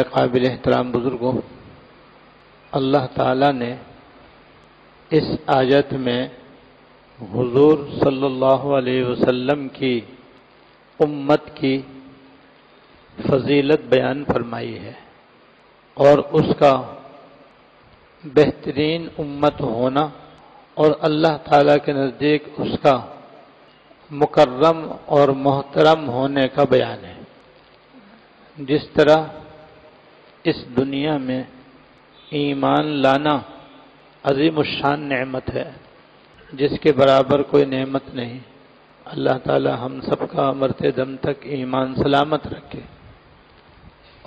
میرے قابل احترام بزرگوں، اللہ تعالیٰ نے اس آیت میں حضور صلی اللہ علیہ وسلم کی امت کی فضیلت بیان فرمائی ہے اور اس کا بہترین امت ہونا اور اللہ تعالیٰ کے نزدیک اس کا مکرم اور محترم ہونے کا بیان ہے۔ جس طرح اس دنیا میں ایمان لانا عظیم الشان نعمت ہے، جس کے برابر کوئی نعمت نہیں، اللہ تعالی ہم سب کا مرتے دم تک ایمان سلامت رکھے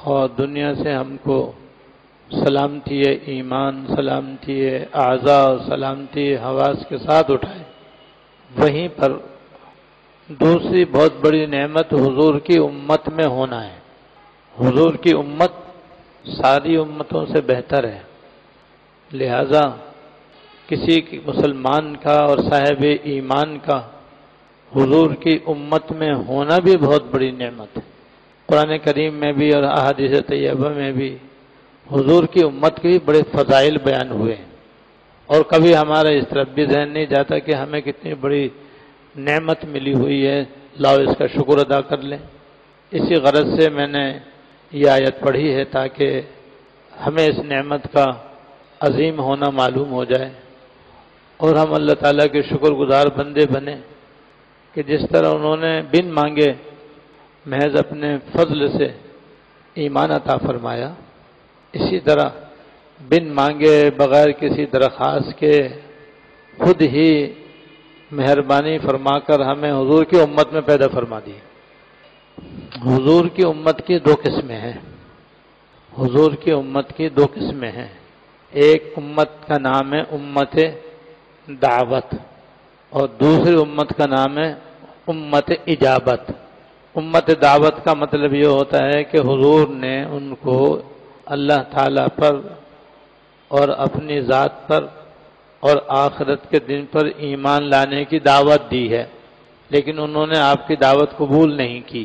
اور دنیا سے ہم کو سلامتی ایمان، سلامتی اعضاء، سلامتی حواس کے ساتھ اٹھائے۔ وہیں پر دوسری بہت بڑی نعمت حضور کی امت میں ہونا ہے۔ حضور کی امت ساری امتوں سے بہتر ہے، لہذا کسی مسلمان کا اور صاحب ایمان کا حضور کی امت میں ہونا بھی بہت بڑی نعمت ہے۔ قرآن کریم میں بھی اور احادیث طیبہ میں بھی حضور کی امت کے بھی بڑے فضائل بیان ہوئے ہیں، اور کبھی ہمارا اس طرف بھی ذہن نہیں جاتا کہ ہمیں کتنی بڑی نعمت ملی ہوئی ہے، لاؤ اس کا شکر ادا کر لیں۔ اسی غرض سے میں نے یہ آیت پڑھی ہے تاکہ ہمیں اس نعمت کا عظیم ہونا معلوم ہو جائے اور ہم اللہ تعالیٰ کے شکر گزار بندے بنیں کہ جس طرح انہوں نے بن مانگے محض اپنے فضل سے ایمان عطا فرمایا، اسی طرح بن مانگے بغیر کسی درخواست کے خود ہی مہربانی فرما کر ہمیں حضور کی امت میں پیدا فرما دی۔ حضور کی امت کی دو قسمیں ہیں، حضور کی امت کی دو قسمیں ہیں۔ ایک امت کا نام ہے امت دعوت اور دوسری امت کا نام ہے امت اجابت۔ امت دعوت کا مطلب یہ ہوتا ہے کہ حضور نے ان کو اللہ تعالیٰ پر اور اپنی ذات پر اور آخرت کے دن پر ایمان لانے کی دعوت دی ہے، لیکن انہوں نے آپ کی دعوت قبول نہیں کی۔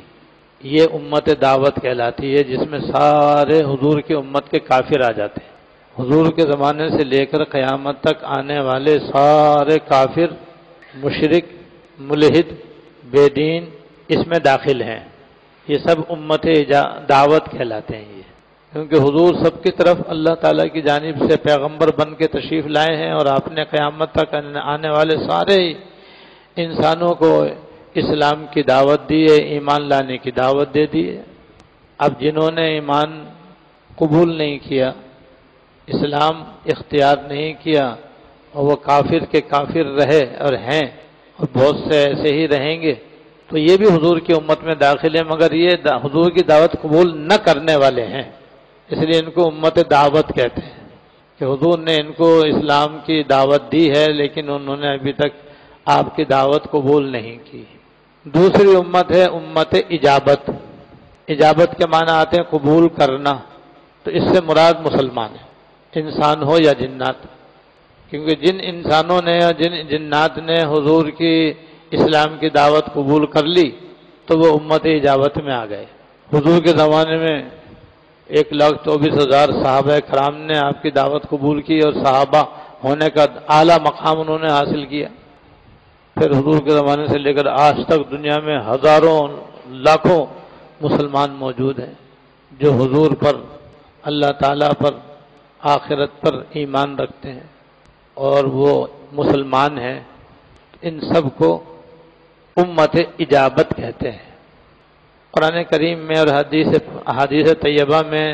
یہ امت دعوت کہلاتی ہے، جس میں سارے حضور کی امت کے کافر آ جاتے ہیں۔ حضور کے زمانے سے لے کر قیامت تک آنے والے سارے کافر، مشرک، ملحد، بے دین اس میں داخل ہیں۔ یہ سب امت دعوت کہلاتے ہیں یہ، کیونکہ حضور سب کی طرف اللہ تعالیٰ کی جانب سے پیغمبر بن کے تشریف لائے ہیں اور آپ نے قیامت تک آنے والے سارے انسانوں کو اسلام کی دعوت دی ہے، ایمان لانے کی دعوت دے دی ہے۔ اب جنہوں نے ایمان قبول نہیں کیا، اسلام اختیار نہیں کیا اور وہ کافر کے کافر رہے اور ہیں اور بہت سے ایسے ہی رہیں گے، تو یہ بھی حضور کی امت میں داخل ہے، مگر یہ حضور کی دعوت قبول نہ کرنے والے ہیں، اس لیے ان کو امت دعوت کہتے ہیں کہ حضور نے ان کو اسلام کی دعوت دی ہے لیکن انہوں نے ابھی تک آپ کی دعوت قبول نہیں کی۔ دوسری امت ہے امت اجابت۔ اجابت کے معنی آتے ہیں قبول کرنا، تو اس سے مراد مسلمان ہے، انسان ہو یا جنات، کیونکہ جن انسانوں نے اور جن جنات نے حضور کی اسلام کی دعوت قبول کر لی تو وہ امت اجابت میں آ گئے۔ حضور کے زمانے میں 1,24,000 صحابہ کرام نے آپ کی دعوت قبول کی اور صحابہ ہونے کا اعلیٰ مقام انہوں نے حاصل کیا۔ پھر حضور کے زمانے سے لے کر آج تک دنیا میں ہزاروں لاکھوں مسلمان موجود ہیں جو حضور پر، اللہ تعالیٰ پر، آخرت پر ایمان رکھتے ہیں اور وہ مسلمان ہیں۔ ان سب کو امت اجابت کہتے ہیں۔ قرآن کریم میں اور احادیث طیبہ میں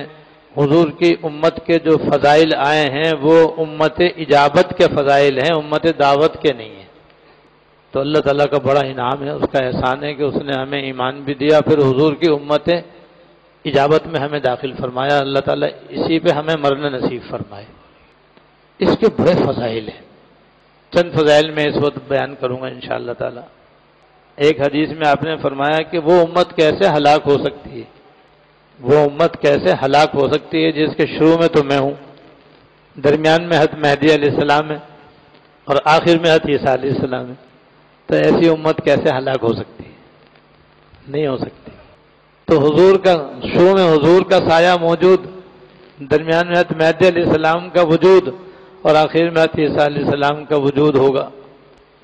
حضور کی امت کے جو فضائل آئے ہیں وہ امت اجابت کے فضائل ہیں، امت دعوت کے نہیں ہیں۔ تو اللہ تعالیٰ کا بڑا انعام ہے، اس کا احسان ہے کہ اس نے ہمیں ایمان بھی دیا، پھر حضور کی امت اجابت میں ہمیں داخل فرمایا۔ اللہ تعالیٰ اسی پہ ہمیں مرنا نصیب فرمائے۔ اس کے بڑے فضائل ہیں، چند فضائل میں اس وقت بیان کروں گا انشاءاللہ تعالیٰ۔ ایک حدیث میں آپ نے فرمایا کہ وہ امت کیسے ہلاک ہو سکتی ہے، وہ امت کیسے ہلاک ہو سکتی ہے جس کے شروع میں تو میں ہوں، درمیان میں حضرت مہدی علیہ السلام ہے اور آخر میں حضرت عیسیٰ علیہ السلام ہے، تو ایسی امت کیسے ہلاک ہو سکتی ہے؟ نہیں ہو سکتی۔ تو حضور کا شو میں حضور کا سایہ موجود، درمیان میں حضرت مہدی علیہ السلام کا وجود، اور آخر میں حضرت عیسیٰ علیہ السلام کا وجود ہوگا۔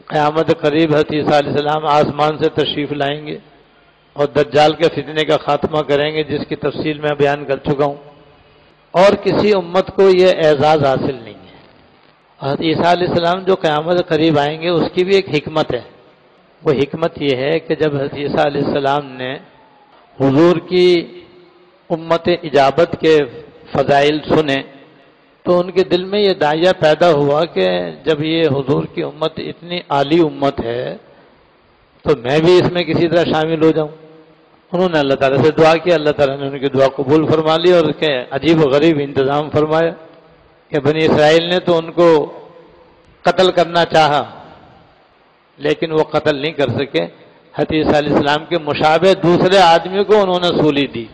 قیامت قریب حضرت عیسیٰ علیہ السلام آسمان سے تشریف لائیں گے اور دجال کے فتنے کا خاتمہ کریں گے، جس کی تفصیل میں بیان کر چکا ہوں، اور کسی امت کو یہ اعزاز حاصل نہیں ہے۔ حضرت عیسیٰ علیہ السلام جو قیامت قریب آئیں گے اس کی بھی ایک حکمت ہے۔ وہ حکمت یہ ہے کہ جب حضرت عیسیٰ علیہ السلام نے حضور کی امت اجابت کے فضائل سنے تو ان کے دل میں یہ داعیہ پیدا ہوا کہ جب یہ حضور کی امت اتنی عالی امت ہے تو میں بھی اس میں کسی طرح شامل ہو جاؤں۔ انہوں نے اللہ تعالیٰ سے دعا کی، اللہ تعالیٰ نے ان کی دعا قبول فرما لی اور اس کے عجیب و غریب انتظام فرمایا کہ بنی اسرائیل نے تو ان کو قتل کرنا چاہا لیکن وہ قتل نہیں کر سکے۔ حضرت عیسیٰ علیہ السلام کے مشابہ دوسرے آدمی کو انہوں نے سولی دی،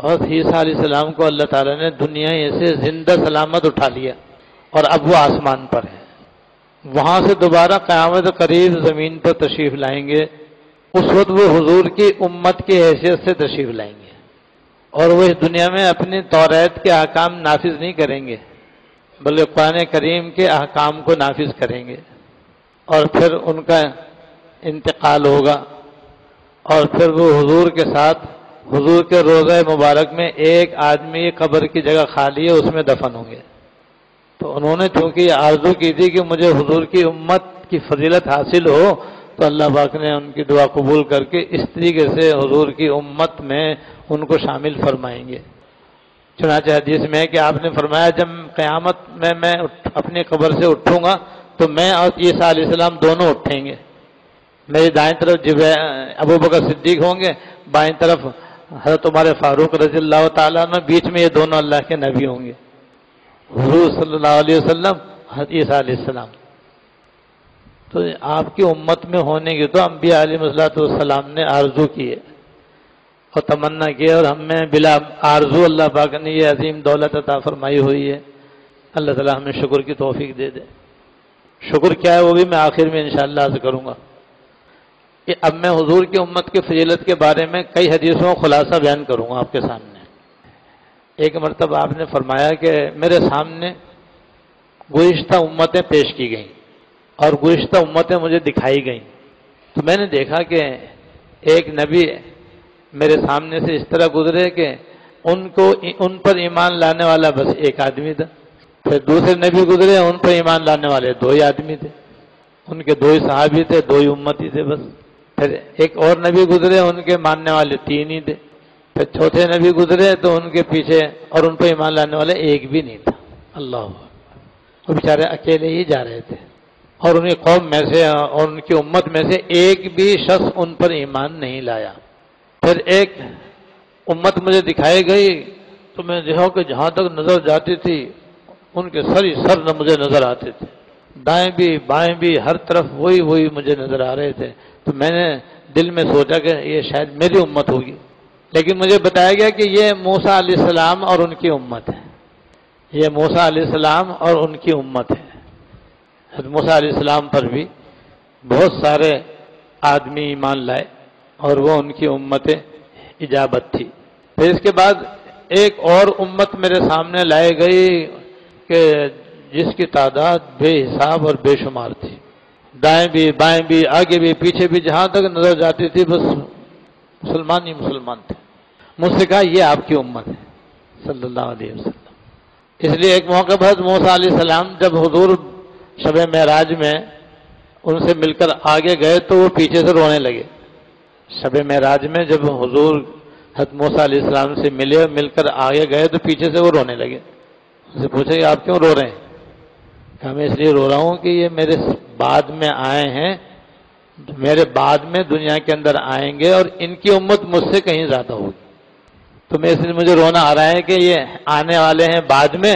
اور عیسیٰ علیہ السلام کو اللہ تعالیٰ نے دنیا سے زندہ سلامت اٹھا لیا، اور اب وہ آسمان پر ہے۔ وہاں سے دوبارہ قیامت قریب زمین پر تشریف لائیں گے، اس وقت وہ حضور کی امت کی حیثیت سے تشریف لائیں گے، اور وہ اس دنیا میں اپنی توریت کے احکام نافذ نہیں کریں گے بلکہ قرآن کریم کے احکام کو نافذ کریں گے، اور پھر ان کا انتقال ہوگا، اور پھر وہ حضور کے ساتھ حضور کے روضہ مبارک میں ایک آدمی قبر کی جگہ خالی ہے اس میں دفن ہوں گے۔ تو انہوں نے چونکہ یہ آرزو کی تھی کہ مجھے حضور کی امت کی فضیلت حاصل ہو، تو اللہ پاک نے ان کی دعا قبول کر کے اس طریقے سے حضور کی امت میں ان کو شامل فرمائیں گے۔ چنانچہ حدیث میں ہے کہ آپ نے فرمایا جب قیامت میں اپنی قبر سے اٹھوں گا تو میں اور عیسیٰ علیہ السلام دونوں اٹھیں گے۔ میری دائیں طرف ابوبکر صدیق ہوں گے، بائیں طرف حضرت عمر فاروق رضی اللہ تعالیٰ عنہ، بیچ میں یہ دونوں اللہ کے نبی ہوں گے، حضور صلی اللہ علیہ وسلم، حضرت عیسیٰ علیہ السلام۔ تو آپ کی امت میں ہونے کی تو انبیاء علیہ السلام نے آرزو کی ہے اور تمنا کی ہے، اور ہم میں بلا آرزو اللہ پاک نے یہ عظیم دولت عطا فرمائی ہوئی ہے۔ اللہ تعالیٰ ہمیں شکر کی توفیق دے دے۔ شکر کیا ہے وہ بھی میں آخر میں انشاءاللہ عرض کروں گا۔ کہ اب میں حضور کی امت کی فضیلت کے بارے میں کئی حدیثوں کا خلاصہ بیان کروں گا آپ کے سامنے۔ ایک مرتبہ آپ نے فرمایا کہ میرے سامنے گزشتہ امتیں پیش کی گئیں اور گزشتہ امتیں مجھے دکھائی گئیں، تو میں نے دیکھا کہ ایک نبی میرے سامنے سے اس طرح گزرے کہ ان پر ایمان لانے والا بس ایک آدمی تھا، پھر دوسرے نبی گزرے ان پر ایمان لانے والے 2 ہی آدمی تھے، ان کے 2 ہی صحابی تھے، 2 ہی امتی تھے بس۔ پھر ایک اور نبی گزرے ان کے ماننے والے 3 ہی تھے، پھر چوتھے نبی گزرے تو ان کے پیچھے اور ان پر ایمان لانے والے ایک بھی نہیں تھا۔ اللہ، وہ بیچارے اکیلے ہی جا رہے تھے، اور ان کی قوم میں سے اور ان کی امت میں سے ایک بھی شخص ان پر ایمان نہیں لایا۔ پھر ایک امت مجھے دکھائی گئی تو میں دیکھا کہ جہاں تک نظر جاتی تھی ان کے سر ہی سر مجھے نظر آتے تھے، دائیں بھی بائیں بھی ہر طرف وہی مجھے نظر آ رہے تھے۔ تو میں نے دل میں سوچا کہ یہ شاید میری امت ہوگی، لیکن مجھے بتایا گیا کہ یہ موسیٰ علیہ السلام اور ان کی امت ہے، یہ موسیٰ علیہ السلام اور ان کی امت ہے۔ حضرت موسیٰ علیہ السلام پر بھی بہت سارے آدمی ایمان لائے اور وہ ان کی امت اجابت تھی۔ پھر اس کے بعد ایک اور امت میرے سامنے لائی گئی کہ جس کی تعداد بے حساب اور بے شمار تھی، دائیں بھی بائیں بھی آگے بھی پیچھے بھی جہاں تک نظر جاتی تھی بس مسلمان ہی مسلمان تھے۔ مجھ سے کہا یہ آپ کی امت ہے صلی اللہ علیہ وسلم۔ اس لیے ایک موقع پر موسیٰ علیہ السلام جب حضور شب معراج میں ان سے مل کر آگے گئے تو وہ پیچھے سے رونے لگے۔ شب معراج میں جب حضور حضرت موسیٰ علیہ السلام سے مل کر آگے گئے تو پیچھے سے وہ رونے لگے۔ ان سے پوچھا کہ آپ کیوں رو رہے ہیں؟ کہ میں اس لیے رو رہا ہوں کہ یہ میرے بعد میں آئے ہیں، میرے بعد میں دنیا کے اندر آئیں گے اور ان کی امت مجھ سے کہیں زیادہ ہوگی، تو میں اس لیے مجھے رونا آ رہا ہے کہ یہ آنے والے ہیں بعد میں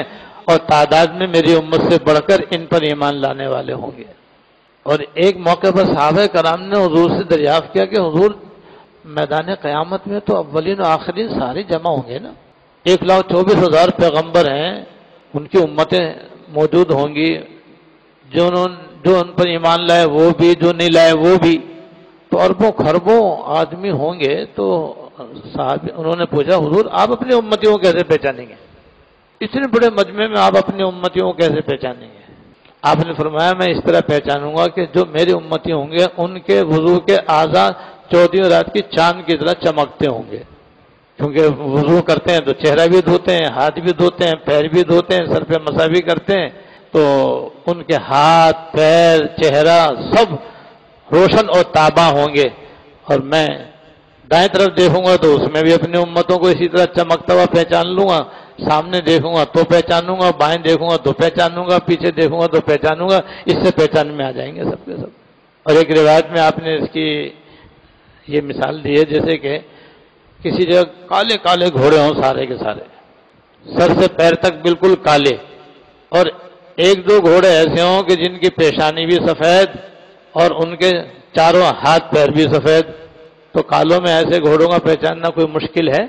اور تعداد میں میری امت سے بڑھ کر ان پر ایمان لانے والے ہوں گے۔ اور ایک موقع پر صحابہ کرام نے حضور سے دریافت کیا کہ حضور میدان قیامت میں تو اولین و آخرین سارے جمع ہوں گے نا، 1,24,000 پیغمبر ہیں، ان کی امتیں موجود ہوں گی، جو ان پر ایمان لائے وہ بھی، جو نہیں لائے وہ بھی، تو اربوں خربوں آدمی ہوں گے، تو صاحب انہوں نے پوچھا حضور آپ اپنی امتیوں کو کیسے پہچانیں گے؟ اتنے بڑے مجمع میں آپ اپنی امتیوں کو کیسے پہچانیں گے؟ آپ نے فرمایا میں اس طرح پہچانوں گا کہ جو میری امتی ہوں گے ان کے وضو کے اعضاء 14 رات کی چاند کی طرح چمکتے ہوں گے، کیونکہ وضو کرتے ہیں تو چہرہ بھی دھوتے ہیں، ہاتھ بھی دھوتے ہیں، پیر بھی دھوتے ہیں، سر پہ مسح بھی کرتے ہیں، تو ان کے ہاتھ پیر چہرہ سب روشن اور تاباں ہوں گے، اور میں دائیں طرف دیکھوں گا تو اس میں بھی اپنی امتوں کو اسی طرح چمکتا ہوا پہچان لوں گا، سامنے دیکھوں گا تو پہچانوں گا، بائیں دیکھوں گا تو پہچانوں گا، پیچھے دیکھوں گا تو پہچانوں گا، اس سے پہچان میں آ جائیں گے سب کے سب۔ اور ایک روایت میں آپ نے اس کی یہ مثال دی ہے جیسے کہ کسی جگہ کالے کالے گھوڑے ہوں سارے کے سارے، سر سے پیر تک بالکل کالے، اور ایک دو گھوڑے ایسے ہوں کہ جن کی پیشانی بھی سفید اور ان کے چاروں ہاتھ پیر بھی سفید، تو کالوں میں ایسے گھوڑوں کا پہچاننا کوئی مشکل ہے؟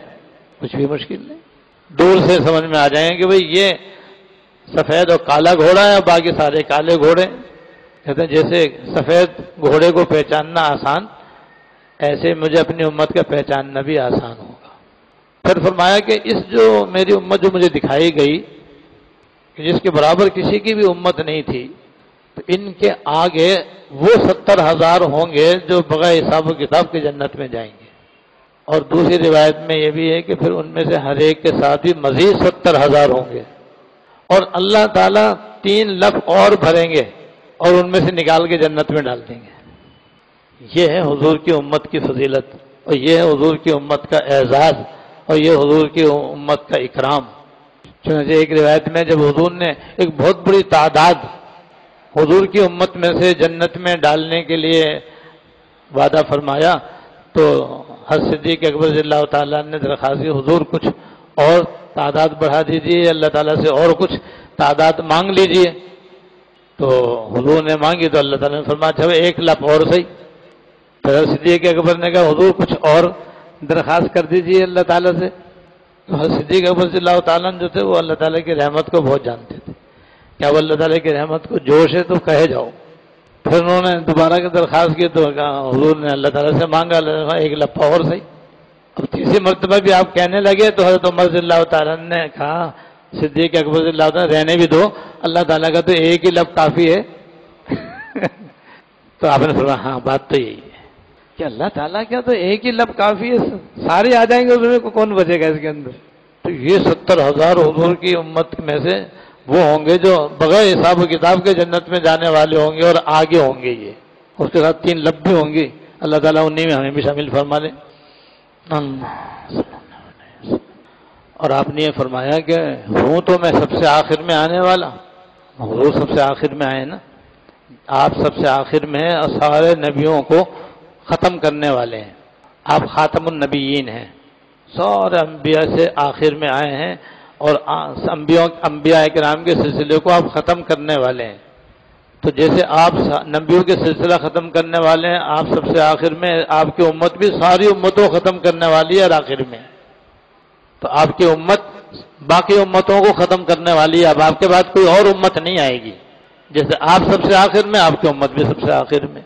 کچھ بھی مشکل نہیں، دور سے سمجھ میں آ جائیں کہ بھئی یہ سفید اور کالا گھوڑا ہے اور باقی سارے کالے گھوڑے۔ کہتے ہیں جیسے سفید گھوڑے کو پہچاننا آسان، ایسے مجھے اپنی امت کا پہچاننا بھی آسان ہوگا۔ پھر فرمایا کہ اس جو میری امت جو مجھے دکھائی گئی کہ جس کے برابر کسی کی بھی امت نہیں تھی، تو ان کے آگے وہ 70,000 ہوں گے جو بغیر حساب و کتاب کے جنت میں جائیں گے، اور دوسری روایت میں یہ بھی ہے کہ پھر ان میں سے ہر ایک کے ساتھ بھی مزید 70,000 ہوں گے، اور اللہ تعالیٰ 3 لف اور بھریں گے اور ان میں سے نکال کے جنت میں ڈال دیں گے۔ یہ ہے حضور کی امت کی فضیلت، اور یہ ہے حضور کی امت کا اعزاز، اور یہ حضور کی امت کا اکرام۔ چنانچہ ایک روایت میں جب حضور نے ایک بہت بڑی تعداد حضور کی امت میں سے جنت میں ڈالنے کے لیے وعدہ فرمایا تو حضرت صدیق اکبر رضی اللہ تعالیٰ نے درخواست کی حضور کچھ اور تعداد بڑھا دیجیے، اللہ تعالیٰ سے اور کچھ تعداد مانگ لیجیے۔ تو حضور نے مانگی تو اللہ تعالیٰ نے فرمایا اچھا 1 لف اور صحیح۔ پھر حضرت صدیق اکبر نے کہا حضور کچھ اور درخواست کر دیجیے اللہ تعالیٰ سے۔ تو حضرت صدیق اکبر رضی اللہ تعالیٰ جو تھے وہ اللہ تعالیٰ کی رحمت کو بہت جانتے تھے، کیا وہ اللہ تعالیٰ کی رحمت کو جوش ہے تو کہے جاؤ۔ پھر انہوں نے دوبارہ کی درخواست کی تو کہا حضور نے اللہ تعالیٰ سے مانگا، اللہ نے کہا 1 لفہ اور صحیح۔ اب تیسری مرتبہ بھی آپ کہنے لگے تو حضرت عمر رضی اللہ تعالیٰ نے کہا صدیق اکبر رضی اللہ تعالیٰ رہنے بھی دو، اللہ تعالیٰ کا تو 1 ہی لفظ کافی ہے۔ تو آپ نے فرمایا ہاں بات تو یہی ہے کہ اللہ تعالیٰ کیا تو 1 ہی لفظ کافی ہے، سارے آ جائیں گے اس میں کون بچے گا اس کے اندر۔ تو یہ 70,000 حضور کی امت میں سے وہ ہوں گے جو بغیر حساب و کتاب کے جنت میں جانے والے ہوں گے، اور آگے ہوں گے یہ، اس کے ساتھ 3 لفظ بھی ہوں گی، اللہ تعالیٰ انہیں میں ہمیں بھی شامل فرما لے۔ اور آپ نے یہ فرمایا کہ ہوں تو میں سب سے آخر میں آنے والا، حضور سب سے آخر میں آئے نا، آپ سب سے آخر میں ہیں اور سارے نبیوں کو ختم کرنے والے ہیں، آپ خاتم النبیین ہیں، سارے انبیاء سے آخر میں آئے ہیں اور انبیاء کرام کے سلسلے کو آپ ختم کرنے والے ہیں۔ تو جیسے آپ نبیوں کے سلسلہ ختم کرنے والے ہیں، آپ سب سے آخر میں، آپ کی امت بھی ساری امتوں کو ختم کرنے والی ہے اور آخر میں، تو آپ کی امت باقی امتوں کو ختم کرنے والی ہے، اب آپ کے بعد کوئی اور امت نہیں آئے گی، جیسے آپ سب سے آخر میں آپ کی امت بھی سب سے آخر میں۔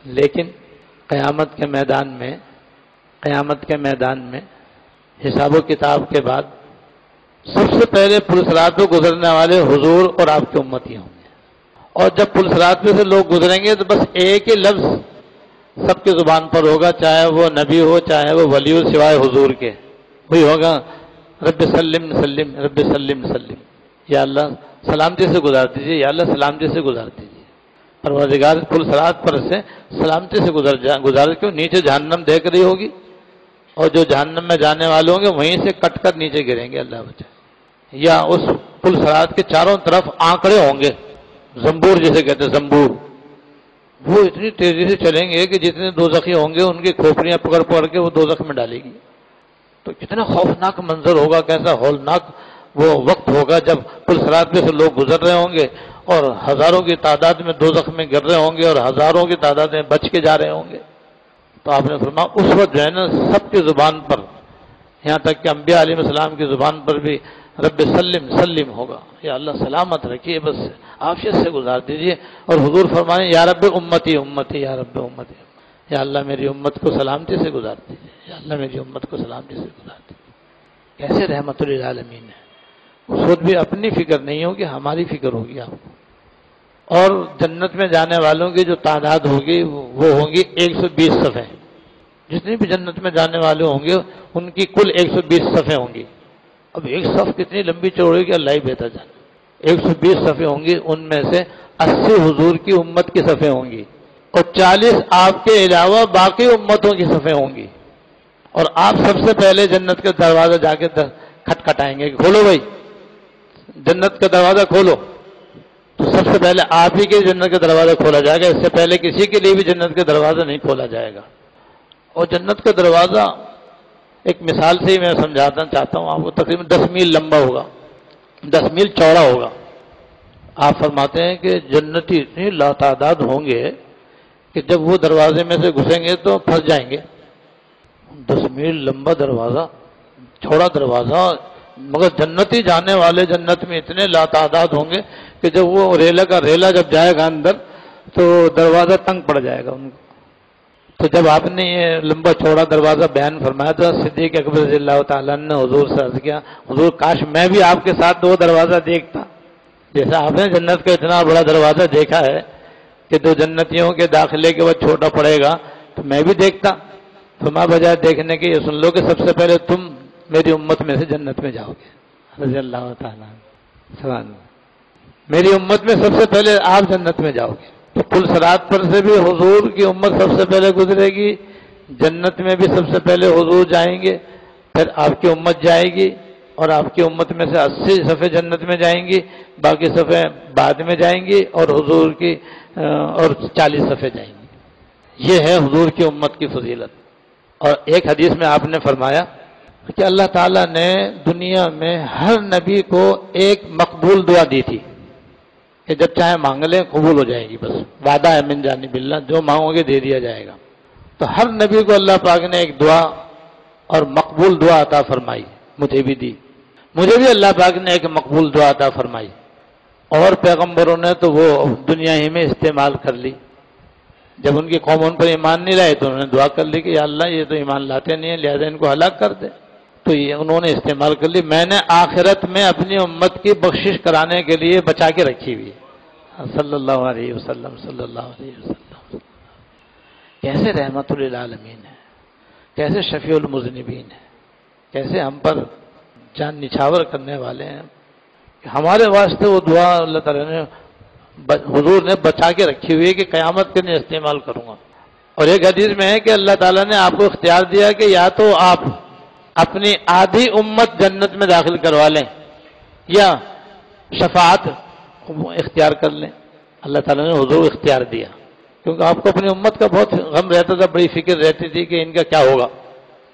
لیکن قیامت کے میدان میں حساب و کتاب کے بعد سب سے پہلے پلسرات پہ گزرنے والے حضور اور آپ کی امتی ہوں گے، اور جب پلسرات پہ سے لوگ گزریں گے تو بس 1 ہی لفظ سب کی زبان پر ہوگا، چاہے وہ نبی ہو چاہے وہ ولی ہو، سوائے حضور کے وہی ہوگا رب سلم سلم، رب سلم سلم، یا اللہ سلامتی سے گزار دیجیے، یا اللہ سلامتی سے گزار دیجیے۔ پروردگار پلسرات پر سے سلامتی سے گزار کیوں، نیچے جہنم دیکھ رہی ہوگی اور جو جہنم میں جانے والے ہوں گے وہیں سے کٹ کر نیچے گریں گے، اللہ بچائے۔ یا اس پلسرات کے چاروں طرف آنکڑے ہوں گے، زنبور جسے کہتے ہیں زنبور، وہ اتنی تیزی سے چلیں گے کہ جتنے دوزخی ہوں گے ان کی کھوپڑیاں پکڑ پکڑ کے وہ دوزخ میں ڈالے گی۔ تو کتنا خوفناک منظر ہوگا، کیسا ہولناک وہ وقت ہوگا جب پلسرات پہ سے لوگ گزر رہے ہوں گے اور ہزاروں کی تعداد میں دوزخ میں گر رہے ہوں گے اور ہزاروں کی تعداد میں بچ کے جا رہے ہوں گے۔ تو آپ نے فرمایا اس وقت جو ہے نا سب کی زبان پر، یہاں تک کہ انبیاء علیہ السلام کی زبان پر بھی رب سلم سلم ہوگا، یا اللہ سلامت رکھیے، بس عافیت سے گزار دیجیے۔ اور حضور فرمائیں یا رب امتی امتی، یا رب امتی، یا اللہ میری امت کو سلامتی سے گزار دیجیے، یا اللہ میری امت کو سلامتی سے گزار دیجیے۔ کیسے رحمت للعالمین ہے، خود بھی اپنی فکر نہیں ہوگی، ہماری فکر ہوگی آپ کو۔ اور جنت میں جانے والوں کی جو تعداد ہوگی وہ ہوں گی 120 صفیں، جتنی بھی جنت میں جانے والے ہوں گے ان کی کل 120 صفیں ہوں گی۔ اب ایک صف کتنی لمبی چوڑی کہ اللہ ہی بہتر جانے۔ 120 صفیں ہوں گی، ان میں سے 80 حضور کی امت کی صفیں ہوں گی، اور 40 آپ کے علاوہ باقی امتوں کی صفیں ہوں گی، اور آپ سب سے پہلے جنت کا دروازہ جا کے کھٹکھٹائیں گے کہ کھولو بھائی جنت کا دروازہ کھولو، تو سب سے پہلے آپ ہی کے جنت کا دروازہ کھولا جائے گا، اس سے پہلے کسی کے لیے بھی جنت کا دروازہ نہیں کھولا جائے گا۔ اور جنت کا دروازہ ایک مثال سے ہی میں سمجھانا چاہتا ہوں آپ کو، تقریباً 10 میل لمبا ہوگا، 10 میل چوڑا ہوگا۔ آپ فرماتے ہیں کہ جنتی اتنی لاتعداد ہوں گے کہ جب وہ دروازے میں سے گھسیں گے تو پھنس جائیں گے۔ 10 میل لمبا دروازہ، چوڑا دروازہ، مگر جنتی جانے والے جنت میں اتنے لاتعداد ہوں گے کہ جب وہ ریلا کا ریلا جب جائے گا اندر تو دروازہ تنگ پڑ جائے گا ان کو۔ تو جب آپ نے یہ لمبا چوڑا دروازہ بیان فرمایا تو صدیق اکبر رضی اللہ تعالیٰ نے حضور سے عرض کیا، حضور کاش میں بھی آپ کے ساتھ وہ دروازہ دیکھتا، جیسا آپ نے جنت کا اتنا بڑا دروازہ دیکھا ہے کہ دو جنتیوں کے داخلے کے بعد چھوٹا پڑے گا، تو میں بھی دیکھتا۔ فرمایا بجائے دیکھنے کے یہ سن لو کہ سب سے پہلے تم میری امت میں سے جنت میں جاؤ گے، رضی اللہ تعالیٰ سبحان اللہ۔ میری امت میں سب سے پہلے آپ جنت میں جاؤ گے، تو پل صراط پر سے بھی حضور کی امت سب سے پہلے گزرے گی، جنت میں بھی سب سے پہلے حضور جائیں گے، پھر آپ کی امت جائے گی، اور آپ کی امت میں سے 80 صفیں جنت میں جائیں گی، باقی صفیں بعد میں جائیں گی، اور حضور کی اور 40 صفیں جائیں گی۔ یہ ہے حضور کی امت کی فضیلت۔ اور ایک حدیث میں آپ نے فرمایا کہ اللہ تعالیٰ نے دنیا میں ہر نبی کو ایک مقبول دعا دی تھی کہ جب چاہے مانگ لیں قبول ہو جائے گی، بس وعدہ ہے من جانب اللہ، جو مانگو گے دے دیا جائے گا۔ تو ہر نبی کو اللہ پاک نے ایک دعا اور مقبول دعا عطا فرمائی، مجھے بھی دی، مجھے بھی اللہ پاک نے ایک مقبول دعا عطا فرمائی، اور پیغمبروں نے تو وہ دنیا ہی میں استعمال کر لی۔ جب ان کی قوم ان پر ایمان نہیں لائے تو انہوں نے دعا کر لی کہ یا اللہ یہ تو ایمان لاتے نہیں ہیں، لہذا ان کو ہلاک کر دے، تو یہ انہوں نے استعمال کر لی۔ میں نے آخرت میں اپنی امت کی بخشش کرانے کے لیے بچا کے رکھی ہوئی ہے، صلی اللہ علیہ وسلم، صلی اللہ علیہ وسلم۔ کیسے رحمت للعالمین ہے، کیسے شفیع المذنبین ہے، کیسے ہم پر جان نچھاور کرنے والے ہیں کہ ہمارے واسطے وہ دعا اللہ تعالیٰ نے حضور نے بچا کے رکھی ہوئی ہے کہ قیامت کے لیے استعمال کروں گا۔ اور ایک حدیث میں ہے کہ اللہ تعالیٰ نے آپ کو اختیار دیا کہ یا تو آپ اپنی آدھی امت جنت میں داخل کروا لیں یا شفاعت اختیار کر لیں۔ اللہ تعالیٰ نے حضور اختیار دیا کیونکہ آپ کو اپنی امت کا بہت غم رہتا تھا، بڑی فکر رہتی تھی کہ ان کا کیا ہوگا،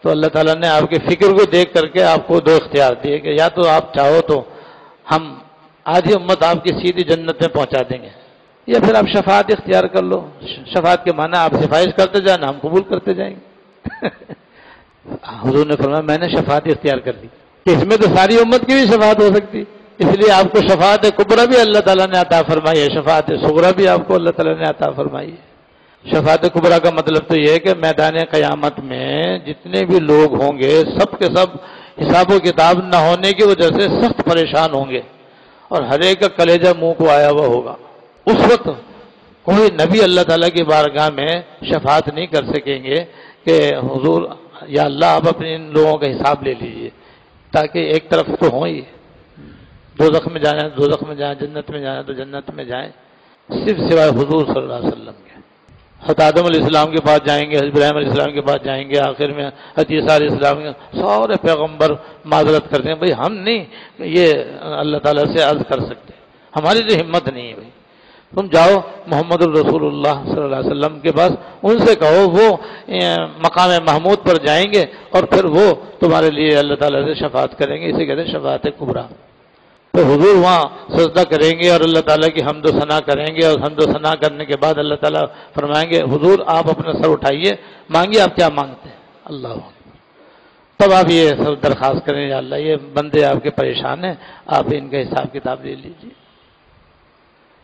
تو اللہ تعالیٰ نے آپ کی فکر کو دیکھ کر کے آپ کو 2 اختیار دیے کہ یا تو آپ چاہو تو ہم آدھی امت آپ کی سیدھی جنت میں پہنچا دیں گے، یا پھر آپ شفاعت اختیار کر لو۔ شفاعت کے معنی آپ سفارش کرتے جائیں، ہم قبول کرتے جائیں گے۔ حضور نے فرمایا میں نے شفاعت اختیار کر لی، اس میں تو ساری امت کی بھی شفاعت ہو سکتی، اس لیے آپ کو شفاعت کبریٰ بھی اللہ تعالیٰ نے عطا فرمائی ہے، شفاعت صغریٰ بھی آپ کو اللہ تعالیٰ نے عطا فرمائی ہے۔ شفاعت کبریٰ کا مطلب تو یہ ہے کہ میدان قیامت میں جتنے بھی لوگ ہوں گے سب کے سب حساب و کتاب نہ ہونے کی وجہ سے سخت پریشان ہوں گے، اور ہر ایک کا کلیجہ منہ کو آیا ہوا ہوگا۔ اس وقت کوئی نبی اللہ تعالیٰ کی بارگاہ میں شفاعت نہیں کر سکیں گے کہ حضور یا اللہ آپ اپنے ان لوگوں کا حساب لے لیجئے، تاکہ ایک طرف تو ہوں ہی، دوزخ میں جانا ہے دوزخ میں جائیں، جنت میں جانا ہے تو جنت میں جائیں، صرف سوائے حضور صلی اللہ علیہ وسلم کے۔ حضرت آدم علیہ السلام کے پاس جائیں گے، حضرت ابراہیم علیہ السلام کے پاس جائیں گے، آخر میں حضرت عیسیٰ علیہ السلام کے سارے پیغمبر معذرت کرتے ہیں، بھائی ہم نہیں یہ اللہ تعالیٰ سے عرض کر سکتے، ہماری تو ہمت نہیں ہے، بھائی تم جاؤ محمد الرسول اللہ صلی اللہ علیہ وسلم کے پاس، ان سے کہو، وہ مقام محمود پر جائیں گے اور پھر وہ تمہارے لیے اللہ تعالیٰ سے شفاعت کریں گے، اسے کہتے ہیں شفاعت کبریٰ۔ تو حضور وہاں سجدہ کریں گے اور اللہ تعالیٰ کی حمد و ثنا کریں گے، اور حمد و ثنا کرنے کے بعد اللہ تعالیٰ فرمائیں گے حضور آپ اپنا سر اٹھائیے، مانگیے آپ کیا مانگتے ہیں، اللہ اکبر۔ تب آپ یہ سب درخواست کریں یا اللہ یہ بندے آپ کے پریشان ہیں، آپ ان کا حساب کتاب لے لیجیے۔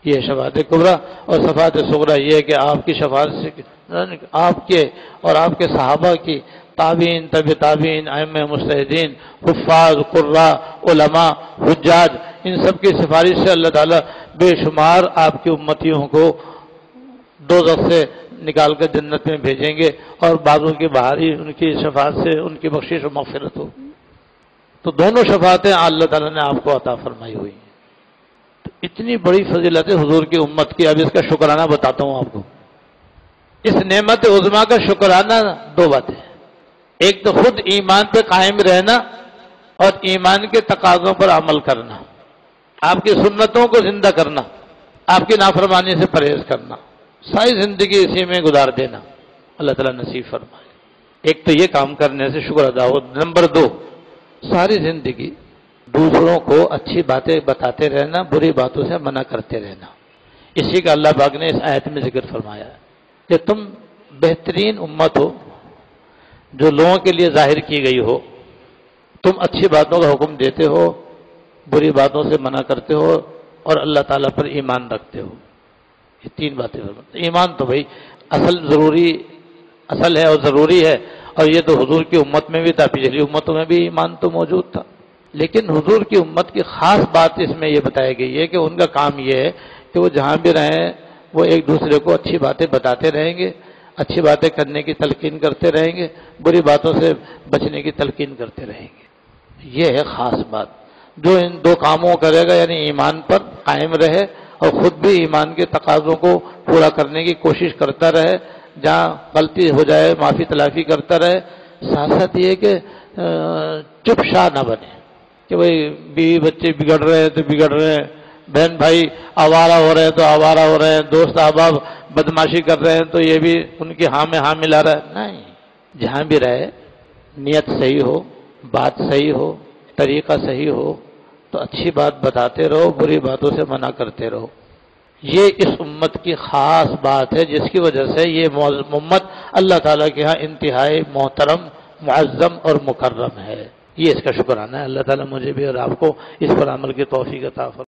یہ شفاعت کبریٰ۔ اور شفاعت صغریٰ یہ ہے کہ آپ کی شفاعت سے آپ کے اور آپ کے صحابہ کی، تابعین، طب تابعین، ائمہ مجتہدین، حفاظ، قراء، علماء، حجاج، ان سب کی سفارش سے اللہ تعالیٰ بے شمار آپ کی امتیوں کو دوزخ سے نکال کر جنت میں بھیجیں گے، اور بعضوں کی بہاری ان کی شفاعت سے ان کی بخشش و مغفرت ہو۔ تو دونوں شفاعتیں اللہ تعالیٰ نے آپ کو عطا فرمائی ہوئی ہیں۔ تو اتنی بڑی فضیلت ہے حضور کی امت کی، اب اس کا شکرانہ بتاتا ہوں آپ کو۔ اس نعمت عظمیٰ کا شکرانہ دو باتیں، ایک تو خود ایمان پہ قائم رہنا اور ایمان کے تقاضوں پر عمل کرنا، آپ کی سنتوں کو زندہ کرنا، آپ کی نافرمانی سے پرہیز کرنا، ساری زندگی اسی میں گزار دینا، اللہ تعالیٰ نصیب فرمائے۔ ایک تو یہ کام کرنے سے شکر ادا ہو۔ نمبر دو، ساری زندگی دوسروں کو اچھی باتیں بتاتے رہنا، بری باتوں سے منع کرتے رہنا۔ اسی کا اللہ پاک نے اس آیت میں ذکر فرمایا ہے کہ تم بہترین امت ہو جو لوگوں کے لیے ظاہر کی گئی ہو، تم اچھی باتوں کا حکم دیتے ہو، بری باتوں سے منع کرتے ہو، اور اللہ تعالیٰ پر ایمان رکھتے ہو۔ یہ تین باتیں۔ ایمان تو بھائی اصل ہے اور ضروری ہے، اور یہ تو حضور کی امت میں بھی تھا، پچھلی امتوں میں بھی ایمان تو موجود تھا، لیکن حضور کی امت کی خاص بات اس میں یہ بتائی گئی ہے کہ ان کا کام یہ ہے کہ وہ جہاں بھی رہیں وہ ایک دوسرے کو اچھی باتیں بتاتے رہیں گے، اچھی باتیں کرنے کی تلقین کرتے رہیں گے، بری باتوں سے بچنے کی تلقین کرتے رہیں گے۔ یہ ہے خاص بات۔ جو ان دو کاموں کرے گا، یعنی ایمان پر قائم رہے اور خود بھی ایمان کے تقاضوں کو پورا کرنے کی کوشش کرتا رہے، جہاں غلطی ہو جائے معافی تلافی کرتا رہے، ساتھ ساتھ یہ کہ چپ شاہ نہ بنے کہ بھئی بیوی بچے بگڑ رہے ہیں تو بگڑ رہے ہیں، بہن بھائی آوارہ ہو رہے ہیں تو آوارہ ہو رہے ہیں، دوست احباب بدماشی کر رہے ہیں تو یہ بھی ان کی ہاں میں ہاں ملا رہا ہے۔ نہیں، جہاں بھی رہے نیت صحیح ہو، بات صحیح ہو، طریقہ صحیح ہو تو اچھی بات بتاتے رہو، بری باتوں سے منع کرتے رہو۔ یہ اس امت کی خاص بات ہے، جس کی وجہ سے یہ امت اللہ تعالیٰ کے ہاں انتہائی محترم، معظم اور مکرم ہے۔ یہ اس کا شکرانہ ہے۔ اللہ تعالیٰ مجھے بھی اور آپ کو اس پر عمل کی توفیق عطا فرمائے۔